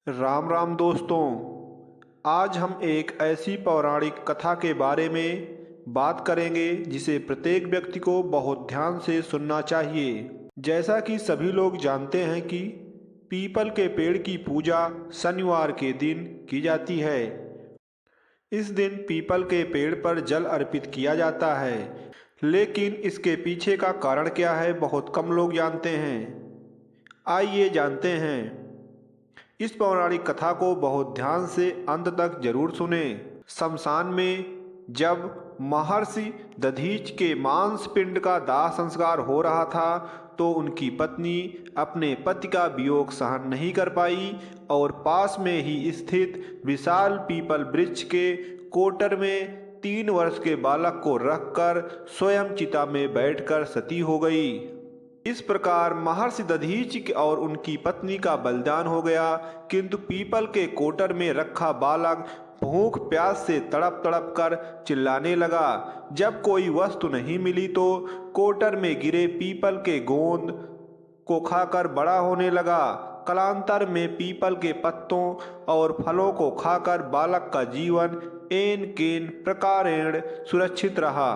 राम राम दोस्तों। आज हम एक ऐसी पौराणिक कथा के बारे में बात करेंगे जिसे प्रत्येक व्यक्ति को बहुत ध्यान से सुनना चाहिए। जैसा कि सभी लोग जानते हैं कि पीपल के पेड़ की पूजा शनिवार के दिन की जाती है। इस दिन पीपल के पेड़ पर जल अर्पित किया जाता है, लेकिन इसके पीछे का कारण क्या है बहुत कम लोग जानते हैं। आइए जानते हैं। इस पौराणिक कथा को बहुत ध्यान से अंत तक जरूर सुने। शमशान में जब महर्षि दधीच के मांस पिंड का दाह संस्कार हो रहा था तो उनकी पत्नी अपने पति का वियोग सहन नहीं कर पाई और पास में ही स्थित विशाल पीपल वृक्ष के कोटर में 3 वर्ष के बालक को रखकर स्वयं चिता में बैठकर सती हो गई। इस प्रकार महर्षि दधीचि और उनकी पत्नी का बलिदान हो गया, किंतु पीपल के कोटर में रखा बालक भूख प्यास से तड़प तड़प कर चिल्लाने लगा। जब कोई वस्तु नहीं मिली तो कोटर में गिरे पीपल के गोंद को खाकर बड़ा होने लगा। कालांतर में पीपल के पत्तों और फलों को खाकर बालक का जीवन एन केन प्रकारेण सुरक्षित रहा।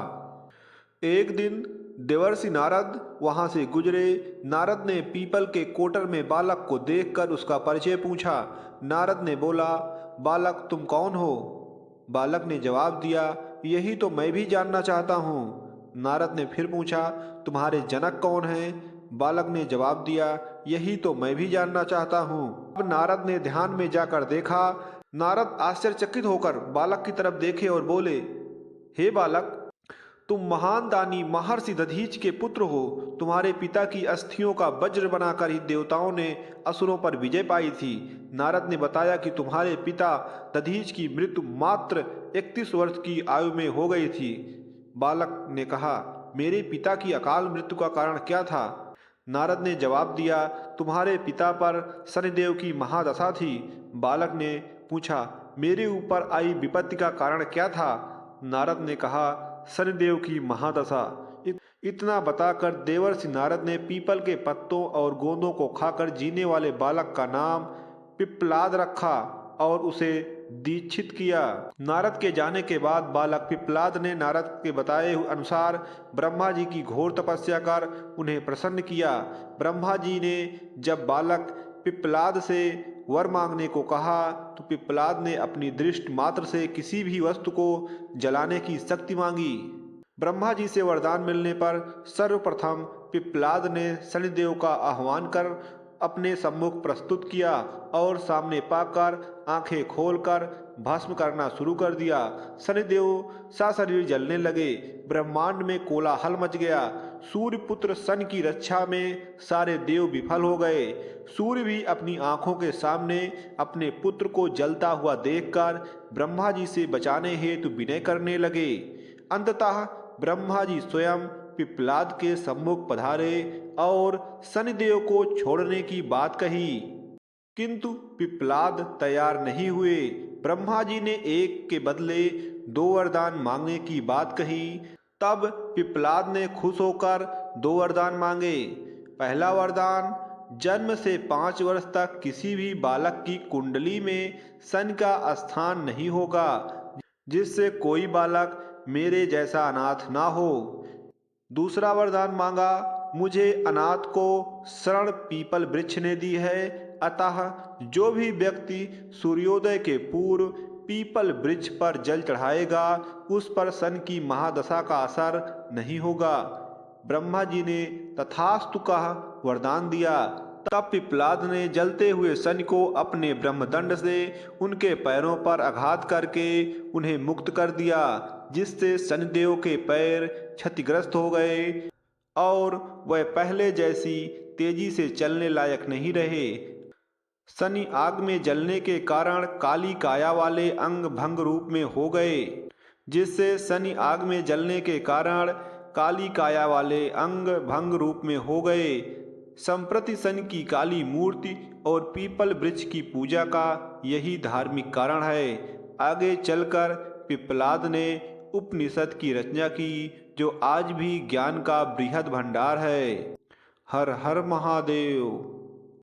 एक दिन देवर्षि नारद वहां से गुजरे। नारद ने पीपल के कोटर में बालक को देखकर उसका परिचय पूछा। नारद ने बोला, बालक तुम कौन हो? बालक ने जवाब दिया, यही तो मैं भी जानना चाहता हूँ। नारद ने फिर पूछा, तुम्हारे जनक कौन हैं? बालक ने जवाब दिया, यही तो मैं भी जानना चाहता हूँ। अब नारद ने ध्यान में जाकर देखा। नारद आश्चर्यचकित होकर बालक की तरफ देखे और बोले, हे बालक, तुम महान दानी महर्षि दधीच के पुत्र हो। तुम्हारे पिता की अस्थियों का वज्र बनाकर ही देवताओं ने असुरों पर विजय पाई थी। नारद ने बताया कि तुम्हारे पिता दधीच की मृत्यु मात्र 31 वर्ष की आयु में हो गई थी। बालक ने कहा, मेरे पिता की अकाल मृत्यु का कारण क्या था? नारद ने जवाब दिया, तुम्हारे पिता पर शनिदेव की महादशा थी। बालक ने पूछा, मेरे ऊपर आई विपत्ति का कारण क्या था? नारद ने कहा, शनिदेव की महादशा। इतना बताकर देवर्षि नारद ने पीपल के पत्तों और गोंदों को खाकर जीने वाले बालक का नाम पिप्पलाद रखा और उसे दीक्षित किया। नारद के जाने के बाद बालक पिप्पलाद ने नारद के बताए अनुसार ब्रह्मा जी की घोर तपस्या कर उन्हें प्रसन्न किया। ब्रह्मा जी ने जब बालक पिप्पलाद से वर मांगने को कहा तो पिप्पलाद ने अपनी दृष्टि मात्र से किसी भी वस्तु को जलाने की शक्ति मांगी। ब्रह्मा जी से वरदान मिलने पर सर्वप्रथम पिप्पलाद ने शनिदेव का आह्वान कर अपने सम्मुख प्रस्तुत किया और सामने पाकर आंखें खोलकर भस्म करना शुरू कर दिया। शनिदेव सशरीर जलने लगे। ब्रह्मांड में कोलाहल मच गया। सूर्यपुत्र शन की रक्षा में सारे देव विफल हो गए। सूर्य भी अपनी आंखों के सामने अपने पुत्र को जलता हुआ देखकर ब्रह्मा जी से बचाने हेतु विनय करने लगे। अंततः ब्रह्मा जी स्वयं पिप्पलाद के सम्मुख पधारे और शनिदेव को छोड़ने की बात कही, किंतु पिप्पलाद तैयार नहीं हुए। ब्रह्मा जी ने एक के बदले 2 वरदान मांगने की बात कही। तब पिप्पलाद ने खुश होकर 2 वरदान मांगे। पहला वरदान, जन्म से 5 वर्ष तक किसी भी बालक की कुंडली में शनि का स्थान नहीं होगा, जिससे कोई बालक मेरे जैसा अनाथ ना हो। दूसरा वरदान मांगा, मुझे अनाथ को शरण पीपल वृक्ष ने दी है, अतः जो भी व्यक्ति सूर्योदय के पूर्व पीपल वृक्ष पर जल चढ़ाएगा उस पर शनि की महादशा का असर नहीं होगा। ब्रह्मा जी ने तथास्तु का वरदान दिया। तब पिप्पलाद ने जलते हुए शनि को अपने ब्रह्मदंड से उनके पैरों पर आघात करके उन्हें मुक्त कर दिया, जिससे शनिदेव के पैर क्षतिग्रस्त हो गए और वह पहले जैसी तेजी से चलने लायक नहीं रहे। शनि आग में जलने के कारण काली काया वाले अंग भंग रूप में हो गए, जिससे शनि आग में जलने के कारण काली काया वाले अंग भंग रूप में हो गए। संप्रति शनि की काली मूर्ति और पीपल वृक्ष की पूजा का यही धार्मिक कारण है। आगे चलकर पिप्पलाद ने उपनिषद की रचना की, जो आज भी ज्ञान का बृहद भंडार है। हर हर महादेव।